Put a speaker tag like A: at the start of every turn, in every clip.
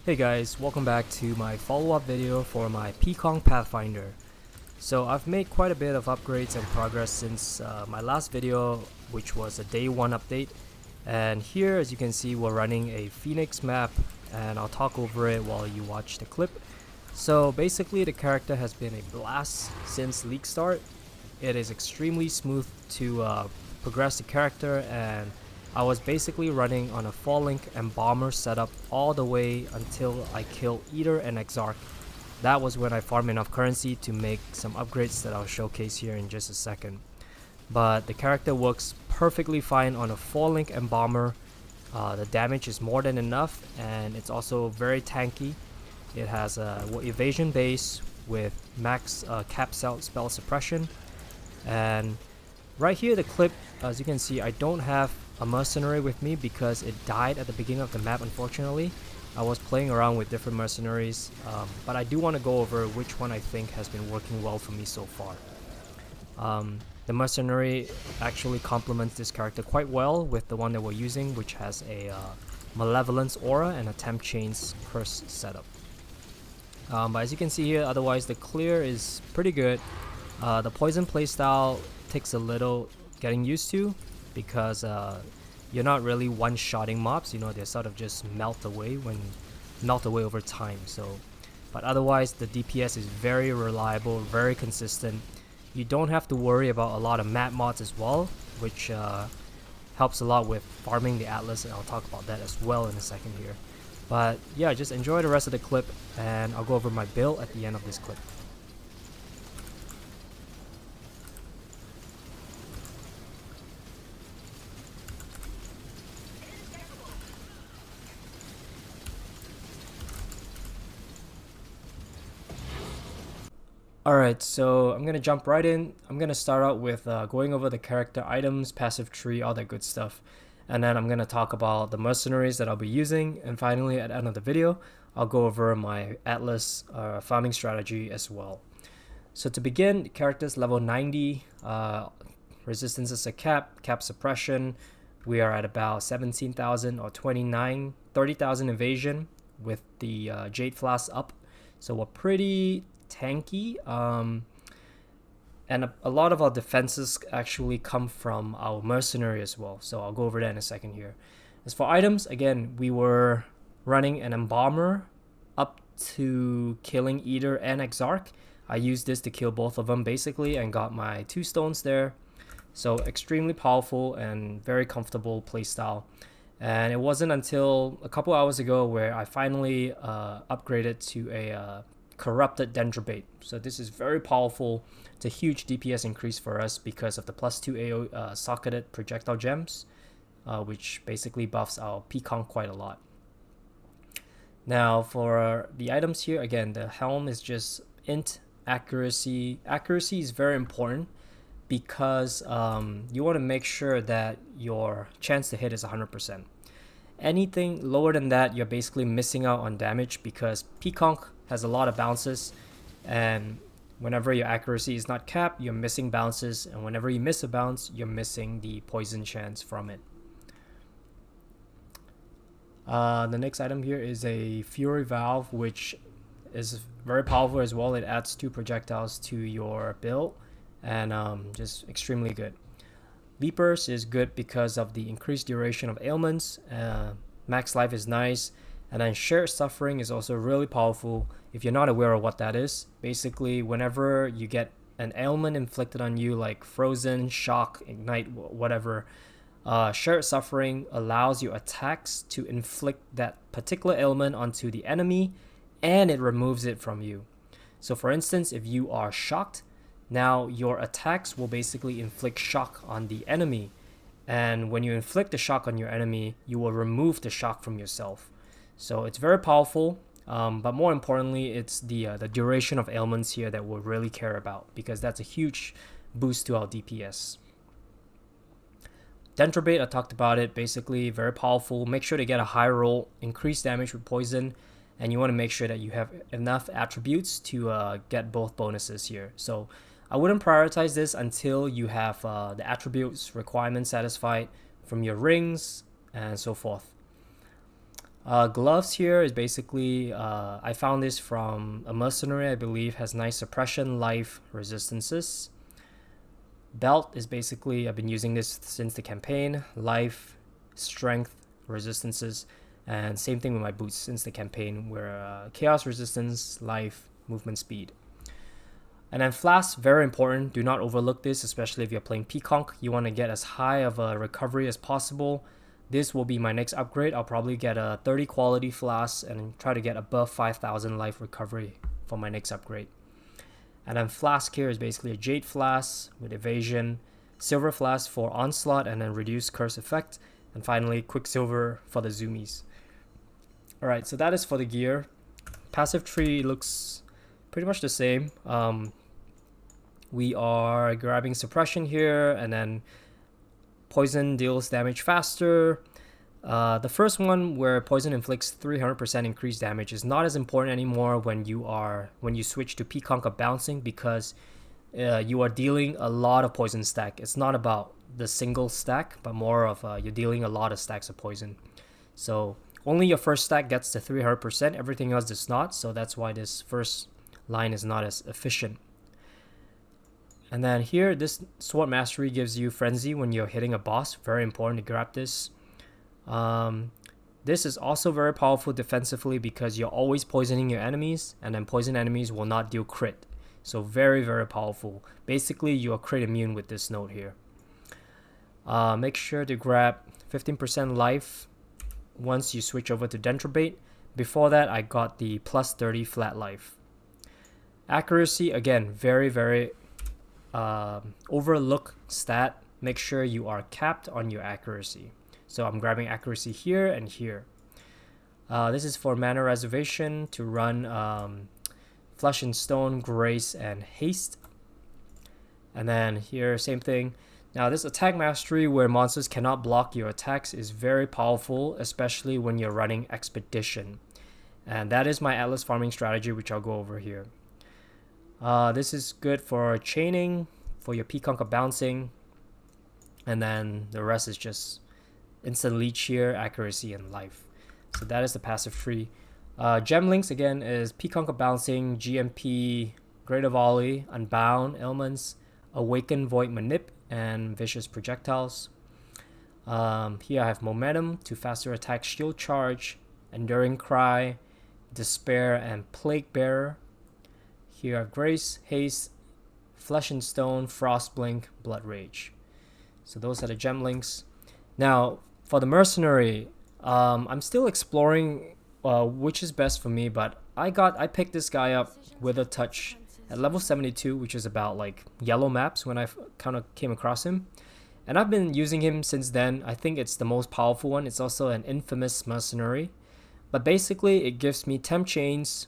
A: Hey guys, welcome back to my follow-up video for my PCONC Pathfinder. So I've made quite a bit of upgrades and progress since my last video, which was a day 1 update. And here, as you can see, we're running a Phoenix map, and I'll talk over it while you watch the clip. So basically the character has been a blast since league start. It is extremely smooth to progress the character, and I was basically running on a Fall Link and Bomber setup all the way until I kill Eater and Exarch. That was when I farmed enough currency to make some upgrades that I'll showcase here in just a second. But the character works perfectly fine on a Fall Link and Bomber. The damage is more than enough, and it's also very tanky. It has a evasion base with max caps out spell suppression. And right here the clip, as you can see, I don't have a Mercenary with me because it died at the beginning of the map, unfortunately. I was playing around with different Mercenaries, but I do want to go over which one I think has been working well for me so far. The Mercenary actually complements this character quite well with the one that we're using, which has a Malevolence Aura and a Temp Chains Curse setup. But as you can see here, otherwise the clear is pretty good. The poison playstyle takes a little getting used to, because you're not really one-shotting mobs, you know, they sort of just melt away over time. So, but otherwise the DPS is very reliable, very consistent. You don't have to worry about a lot of map mods as well, which helps a lot with farming the Atlas, and I'll talk about that as well in a second here. But yeah, just enjoy the rest of the clip, and I'll go over my build at the end of this clip. Alright, so I'm gonna jump right in. I'm gonna start out with going over the character items, passive tree, all that good stuff. And then I'm gonna talk about the mercenaries that I'll be using. And finally, at the end of the video, I'll go over my Atlas farming strategy as well. So to begin, the character's level 90, resistance is a cap suppression. We are at about 17,000 or 30,000 evasion with the Jade Flask up. So we're pretty tanky, and a lot of our defenses actually come from our mercenary as well, so I'll go over that in a second here. As for items, again, we were running an Embomber up to killing Eater and Exarch. I used this to kill both of them basically and got my 2 stones there, so extremely powerful and very comfortable playstyle. And it wasn't until a couple hours ago where I finally upgraded to a Corrupted Dendrobate. So this is very powerful. It's a huge DPS increase for us because of the +2 AO socketed projectile gems, which basically buffs our PCONC quite a lot. Now for the items here, again, the helm is just int accuracy. Accuracy is very important because you want to make sure that your chance to hit is 100%. Anything lower than that, you're basically missing out on damage because PCONC has a lot of bounces, and whenever your accuracy is not capped, you're missing bounces, and whenever you miss a bounce, you're missing the poison chance from it. The next item here is a Fury Valve, which is very powerful as well. It adds 2 projectiles to your build, and just extremely good. Leapers is good because of the increased duration of ailments. Max life is nice. And then Shared Suffering is also really powerful. If you're not aware of what that is, basically whenever you get an ailment inflicted on you, like Frozen, Shock, Ignite, whatever, Shared Suffering allows your attacks to inflict that particular ailment onto the enemy, and it removes it from you. So for instance, if you are shocked, now your attacks will basically inflict shock on the enemy. And when you inflict the shock on your enemy, you will remove the shock from yourself. So it's very powerful, but more importantly, it's the duration of ailments here that we'll really care about, because that's a huge boost to our DPS. Dendrobate, I talked about it, basically very powerful. Make sure to get a high roll, increase damage with poison, and you want to make sure that you have enough attributes to get both bonuses here. So I wouldn't prioritize this until you have the attributes requirements satisfied from your rings and so forth. Gloves here is basically, I found this from a Mercenary, I believe, has nice suppression, life, resistances. Belt is basically, I've been using this since the campaign, life, strength, resistances, and same thing with my boots since the campaign, where chaos resistance, life, movement speed. And then flask, very important, do not overlook this, especially if you're playing PCONC. You want to get as high of a recovery as possible. This will be my next upgrade. I'll probably get a 30 quality flask and try to get above 5,000 life recovery for my next upgrade. And then flask here is basically a jade flask with evasion, silver flask for onslaught and then reduce curse effect, and finally quicksilver for the zoomies. Alright, so that is for the gear. Passive tree looks pretty much the same. We are grabbing suppression here, and then poison deals damage faster. The first one, where poison inflicts 300% increased damage, is not as important anymore when you switch to PCONC of bouncing, because you are dealing a lot of poison stack. It's not about the single stack, but more of you're dealing a lot of stacks of poison. So only your first stack gets to 300%, everything else does not. So that's why this first line is not as efficient. And then here, this sword mastery gives you frenzy when you're hitting a boss. Very important to grab this. This is also very powerful defensively because you're always poisoning your enemies, and then poison enemies will not deal crit. So very, very powerful. Basically, you are crit immune with this node here. Make sure to grab 15% life once you switch over to Dentrobate. Before that, I got the plus 30 flat life. Accuracy, again, very, very overlooked stat. Make sure you are capped on your accuracy. So I'm grabbing accuracy here and here. This is for mana reservation to run Flesh and Stone, Grace, and Haste. And then here, same thing. Now this attack mastery where monsters cannot block your attacks is very powerful, especially when you're running Expedition. And that is my Atlas farming strategy, which I'll go over here. This is good for chaining, for your PCONC bouncing, and then the rest is just instant leech here, accuracy, and life. So that is the passive tree. Gem links again is PCONC bouncing, GMP, Greater Volley, Unbound, Ailments, Awaken Void Manip, and Vicious Projectiles. Here I have Momentum to faster attack, Shield Charge, Enduring Cry, Despair, and Plague Bearer. Here I have Grace, Haste, Flesh and Stone, Frost Blink, Blood Rage. So those are the gem links. Now for the Mercenary, I'm still exploring which is best for me, but I picked this guy up with a touch at level 72, which is about like yellow maps when I kind of came across him. And I've been using him since then. I think it's the most powerful one. It's also an infamous Mercenary. But basically it gives me Temp Chains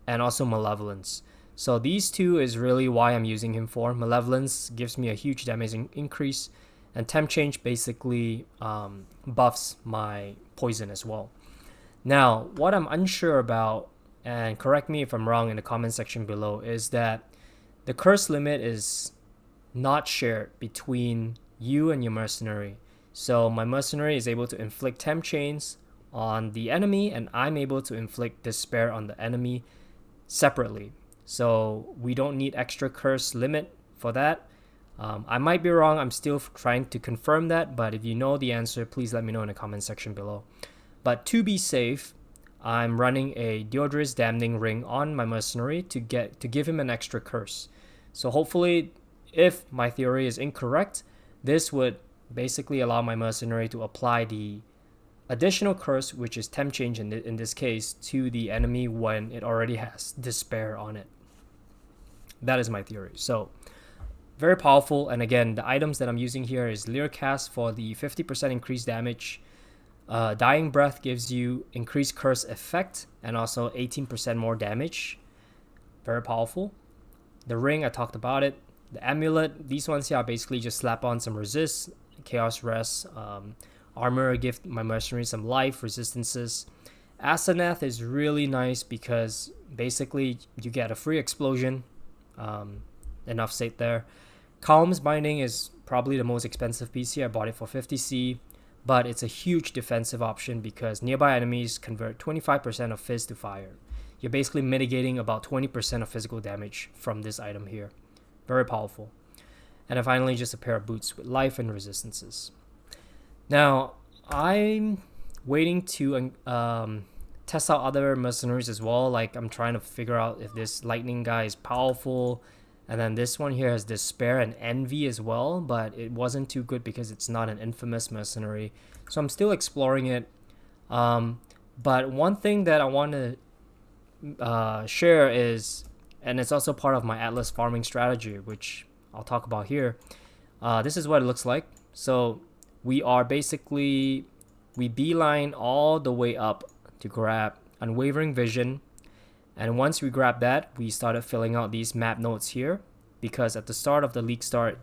A: and also Malevolence. So these two is really why I'm using him for. Malevolence gives me a huge damage increase, and Temp Change basically buffs my poison as well. Now, what I'm unsure about, and correct me if I'm wrong in the comment section below, is that the curse limit is not shared between you and your Mercenary. So my Mercenary is able to inflict Temp Chains on the enemy, and I'm able to inflict Despair on the enemy separately. So we don't need extra curse limit for that. I might be wrong. I'm still trying to confirm that, but if you know the answer, please let me know in the comment section below. But to be safe, I'm running a Deodris Damning Ring on my Mercenary to give him an extra curse. So hopefully, if my theory is incorrect, this would basically allow my Mercenary to apply the additional curse, which is Temp Change in this case, to the enemy when it already has Despair on it. That is my theory. So very powerful. And again, the items that I'm using here is Leer Cast for the 50% increased damage. Dying Breath gives you increased curse effect and also 18% more damage. Very powerful. The ring, I talked about it. The amulet, these ones here, I basically just slap on some resist, chaos rest, armor, give my Mercenary some life, resistances. Asenath is really nice because basically you get a free explosion. Enough said there. Calm's Binding is probably the most expensive piece here. I bought it for 50C. but it's a huge defensive option because nearby enemies convert 25% of fizz to fire. You're basically mitigating about 20% of physical damage from this item here. Very powerful. And then finally, just a pair of boots with life and resistances. Now, I'm waiting to test out other mercenaries as well. Like, I'm trying to figure out if this lightning guy is powerful. And then this one here has despair and envy as well, but it wasn't too good because it's not an infamous mercenary. So I'm still exploring it. But one thing that I want to share is, and it's also part of my Atlas farming strategy, which I'll talk about here. This is what it looks like. So we beeline all the way up to grab Unwavering Vision. And once we grab that, we started filling out these map nodes here, because at the start of the league start,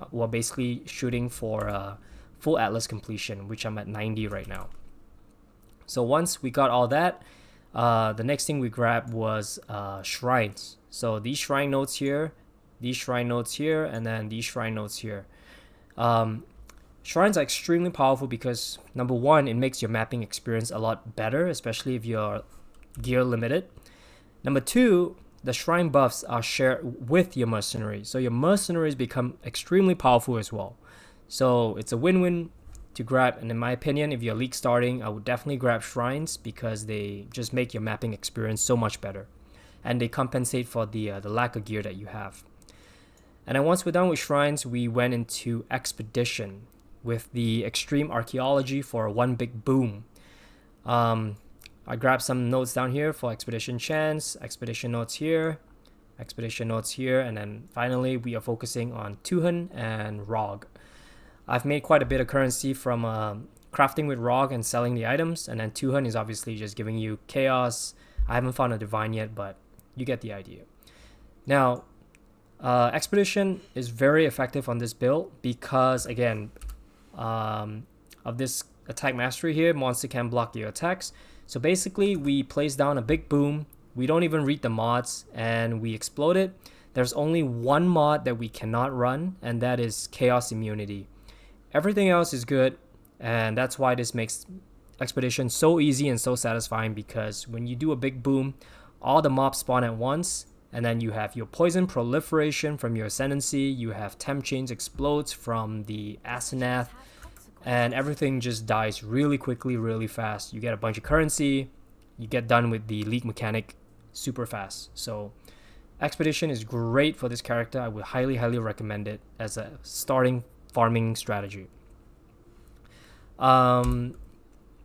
A: we're basically shooting for full Atlas completion, which I'm at 90 right now. So once we got all that, the next thing we grabbed was shrines. So these shrine nodes here, and then these shrine nodes here. Shrines are extremely powerful because, number one, it makes your mapping experience a lot better, especially if you're gear limited. Number two, the shrine buffs are shared with your mercenaries. So your mercenaries become extremely powerful as well. So it's a win-win to grab. And in my opinion, if you're league starting, I would definitely grab shrines because they just make your mapping experience so much better. And they compensate for the lack of gear that you have. And then once we're done with shrines, we went into expedition with the extreme archaeology for one big boom. I grabbed some notes down here for expedition chance, expedition notes here, and then finally we are focusing on Tuhun and Rog. I've made quite a bit of currency from crafting with Rog and selling the items, and then Tuhun is obviously just giving you chaos. I haven't found a divine yet, but you get the idea. Now, expedition is very effective on this build because, again, of this attack mastery here, monster can block your attacks. So basically, we place down a big boom. We don't even read the mods, and we explode it. There's only one mod that we cannot run, and that is Chaos Immunity. Everything else is good, and that's why this makes expedition so easy and so satisfying, because when you do a big boom, all the mobs spawn at once, and then you have your poison proliferation from your ascendancy, you have temp chains explodes from the Asenath, and everything just dies really quickly, really fast. You get a bunch of currency, you get done with the league mechanic super fast. So expedition is great for this character. I would highly recommend it as a starting farming strategy. What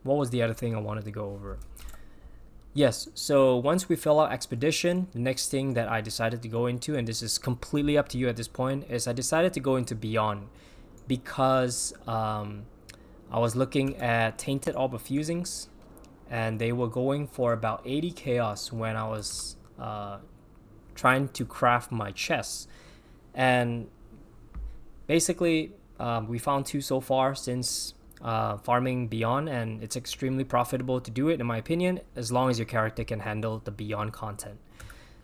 A: was the other thing I wanted to go over? Yes, so once we fill out expedition, the next thing that I decided to go into, and this is completely up to you at this point, is I decided to go into Beyond, because I was looking at Tainted Orb of Fusings, and they were going for about 80 chaos when I was trying to craft my chests. And basically, we found 2 so far since farming Beyond, and it's extremely profitable to do it, in my opinion, as long as your character can handle the Beyond content.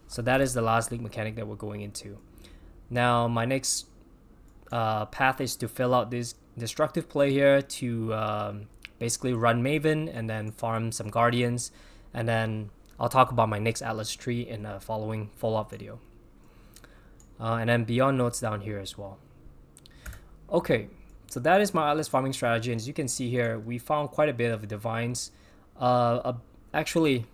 A: So that is the last league mechanic that we're going into. Now, my next path is to fill out this destructive play here to basically run Maven and then farm some Guardians, and then I'll talk about my next Atlas tree in a following follow-up video. And then Beyond notes down here as well. Okay, so that is my Atlas farming strategy, and as you can see here, we found quite a bit of divines. Actually,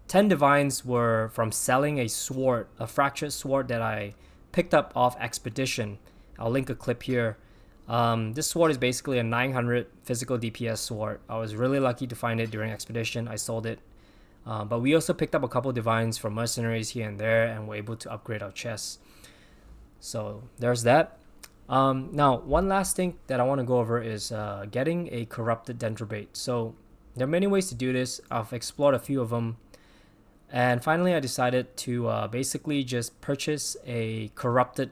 A: 10 divines were from selling a sword, a fractured sword that I picked up off Expedition. I'll link a clip here. This sword is basically a 900 physical DPS sword. I was really lucky to find it during Expedition. I sold it. But we also picked up a couple divines from mercenaries here and there, and were able to upgrade our chests. So there's that. Now, one last thing that I want to go over is getting a corrupted Dendrobate. So there are many ways to do this. I've explored a few of them. And finally, I decided to basically just purchase a corrupted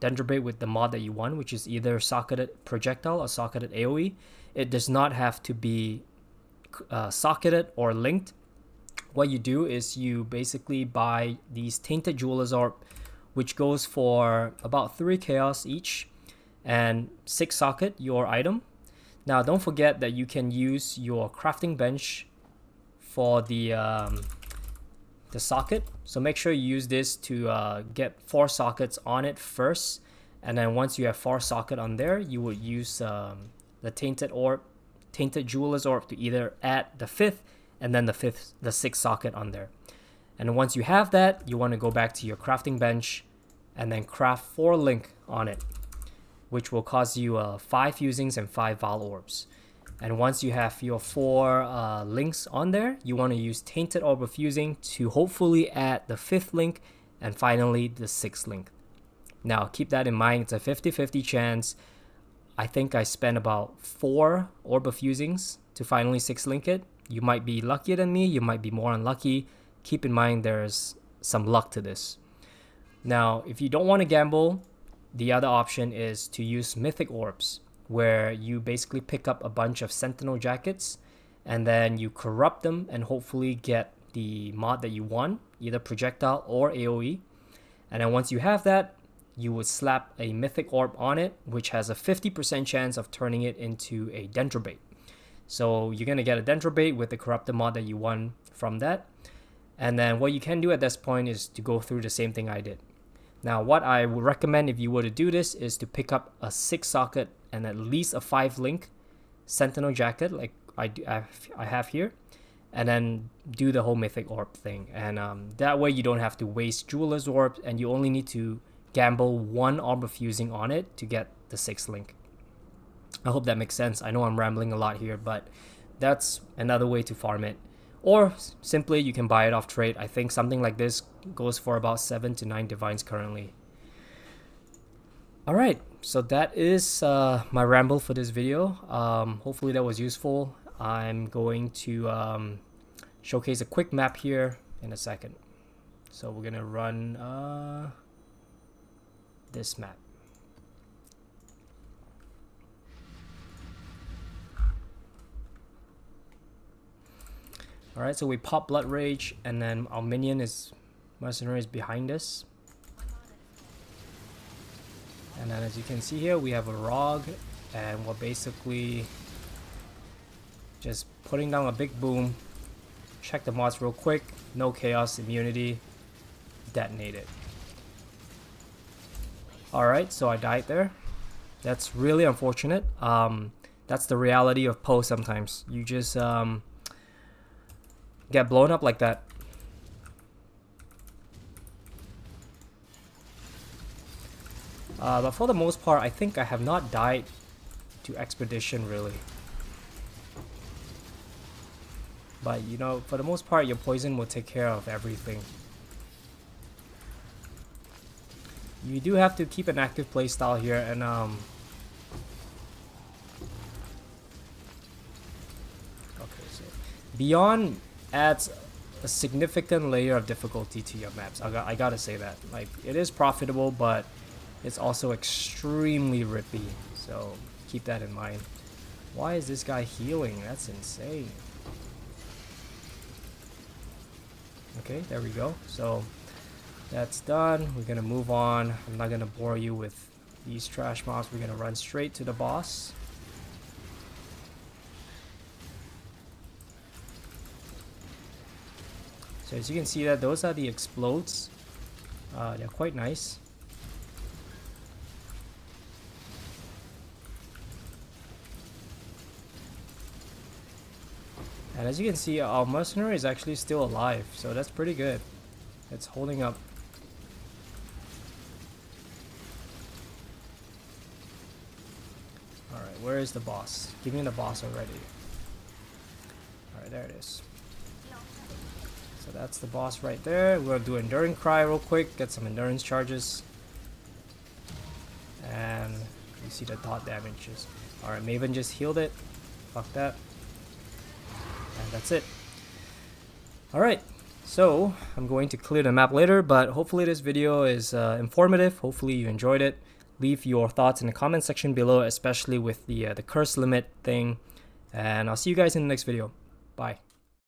A: Dendrobate with the mod that you want, which is either socketed projectile or socketed AoE. It does not have to be socketed or linked. What you do is you basically buy these Tainted Jeweler's Orb, which goes for about 3 chaos each, and 6 socket your item. Now don't forget that you can use your crafting bench for the socket. So make sure you use this to get 4 sockets on it first, and then once you have 4 sockets on there, you would use the tainted jeweler's orb to either add the 5th and then the 6th socket on there. And once you have that, you want to go back to your crafting bench and then craft 4 link on it, which will cost you 5 fusings and 5 Val orbs. And once you have your 4 links on there, you want to use Tainted Orb of Fusing to hopefully add the 5th link and finally the 6th link. Now keep that in mind, it's a 50-50 chance. I think I spent about 4 Orb of Fusings to finally 6 link it. You might be luckier than me, you might be more unlucky. Keep in mind there's some luck to this. Now if you don't want to gamble, the other option is to use Mythic Orbs, where you basically pick up a bunch of Sentinel Jackets and then you corrupt them and hopefully get the mod that you want, either projectile or AoE. And then once you have that, you would slap a Mythic Orb on it, which has a 50% chance of turning it into a Dendrobait. So you're going to get a Dendrobait with the corrupted mod that you want from that. And then what you can do at this point is to go through the same thing I did. Now what I would recommend if you were to do this is to pick up a 6 socket and at least a 5 link Sentinel Jacket like I have here, and then do the whole Mythic Orb thing. And that way you don't have to waste Jeweler's Orb, and you only need to gamble 1 Orb of Fusing on it to get the 6th link. I hope that makes sense. I know I'm rambling a lot here, but that's another way to farm it. Or simply you can buy it off trade. I think something like this goes for about 7 to 9 divines currently. Alright, so that is my ramble for this video. Hopefully that was useful. I'm going to showcase a quick map here in a second. So we're gonna run this map. Alright, so we pop Blood Rage, and then our minion is Mercenary is behind us. And then as you can see here, we have a Rog, and we're basically just putting down a big boom. Check the mods real quick, no chaos immunity, detonate it. Alright, so I died there. That's really unfortunate. That's the reality of POE sometimes. You just get blown up like that. But for the most part, I think I have not died to Expedition really. But you know, for the most part, your poison will take care of everything. You do have to keep an active playstyle here, and okay, so Beyond adds a significant layer of difficulty to your maps. I gotta say that. Like, it is profitable, but it's also extremely rippy. So keep that in mind. Why is this guy healing? That's insane. Okay, there we go. So that's done. We're gonna move on. I'm not gonna bore you with these trash mobs. We're gonna run straight to the boss. So as you can see, that those are the explodes. They're quite nice. And as you can see, our mercenary is actually still alive, so that's pretty good. It's holding up. Alright, where is the boss? Give me the boss already. Alright, there it is. So that's the boss right there. We're gonna do Enduring Cry real quick, get some endurance charges. And you see the dot damages. Alright, Maven just healed it. Fuck that. And that's it. Alright, so I'm going to clear the map later, but hopefully this video is informative. Hopefully you enjoyed it. Leave your thoughts in the comment section below, especially with the curse limit thing. And I'll see you guys in the next video. Bye.